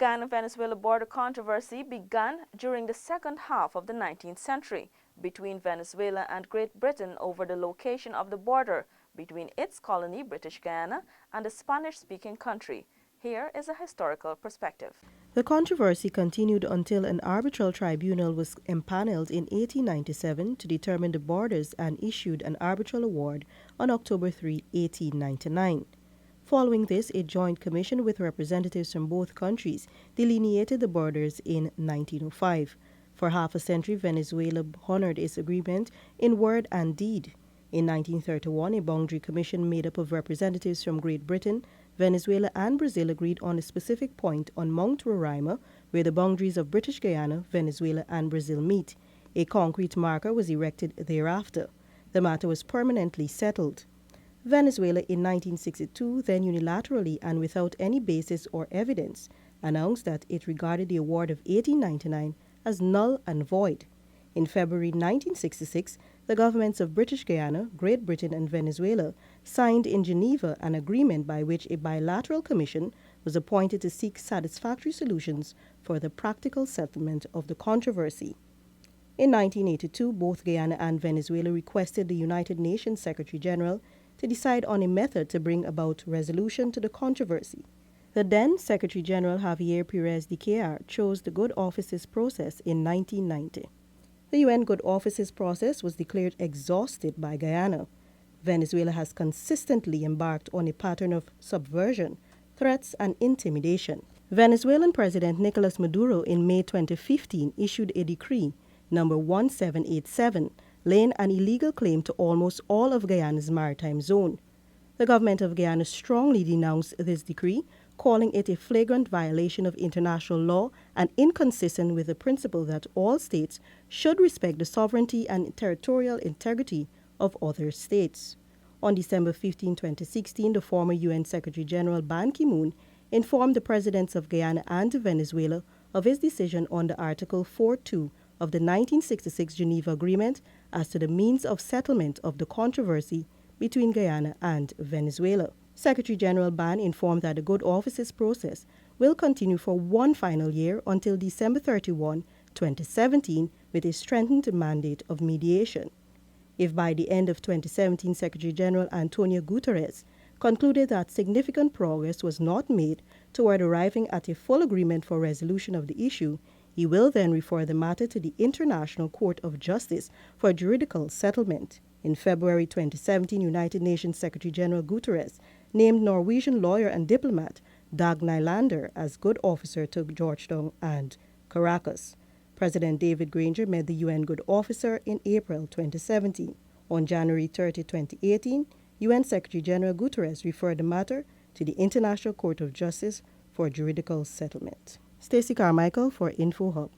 Guyana-Venezuela border controversy began during the second half of the 19th century between Venezuela and Great Britain over the location of the border between its colony, British Guyana, and the Spanish-speaking country. Here is a historical perspective. The controversy continued until an arbitral tribunal was empaneled in 1897 to determine the borders and issued an arbitral award on October 3, 1899. Following this, a joint commission with representatives from both countries delineated the borders in 1905. For half a century, Venezuela honored its agreement in word and deed. In 1931, a boundary commission made up of representatives from Great Britain, Venezuela and Brazil agreed on a specific point on Mount Roraima where the boundaries of British Guyana, Venezuela and Brazil meet. A concrete marker was erected thereafter. The matter was permanently settled. Venezuela in 1962 then unilaterally and without any basis or evidence announced that it regarded the award of 1899 as null and void. In February 1966, the governments of British Guyana, Great Britain and Venezuela signed in Geneva an agreement by which a bilateral commission was appointed to seek satisfactory solutions for the practical settlement of the controversy. In 1982, both Guyana and Venezuela requested the United Nations Secretary General to decide on a method to bring about resolution to the controversy. The then Secretary General Javier Perez de Cuellar chose the Good Offices process in 1990. The UN Good Offices process was declared exhausted by Guyana. Venezuela has consistently embarked on a pattern of subversion, threats and intimidation. Venezuelan President Nicolas Maduro in May 2015 issued a decree, number 1787, laying an illegal claim to almost all of Guyana's maritime zone. The government of Guyana strongly denounced this decree, calling it a flagrant violation of international law and inconsistent with the principle that all states should respect the sovereignty and territorial integrity of other states. On December 15, 2016, the former UN Secretary General Ban Ki-moon informed the presidents of Guyana and Venezuela of his decision on the Article 4.2 of the 1966 Geneva Agreement as to the means of settlement of the controversy between Guyana and Venezuela. Secretary General Ban informed that the Good Offices process will continue for one final year until December 31, 2017, with a strengthened mandate of mediation. If by the end of 2017 Secretary General Antonio Guterres concluded that significant progress was not made toward arriving at a full agreement for resolution of the issue, he will then refer the matter to the International Court of Justice for juridical settlement. In February 2017, United Nations Secretary General Guterres named Norwegian lawyer and diplomat Dag Nylander as good officer to Georgetown and Caracas. President David Granger met the UN Good Officer in April 2017. On January 30, 2018, UN Secretary General Guterres referred the matter to the International Court of Justice for juridical settlement. Stacey Carmichael for InfoHub.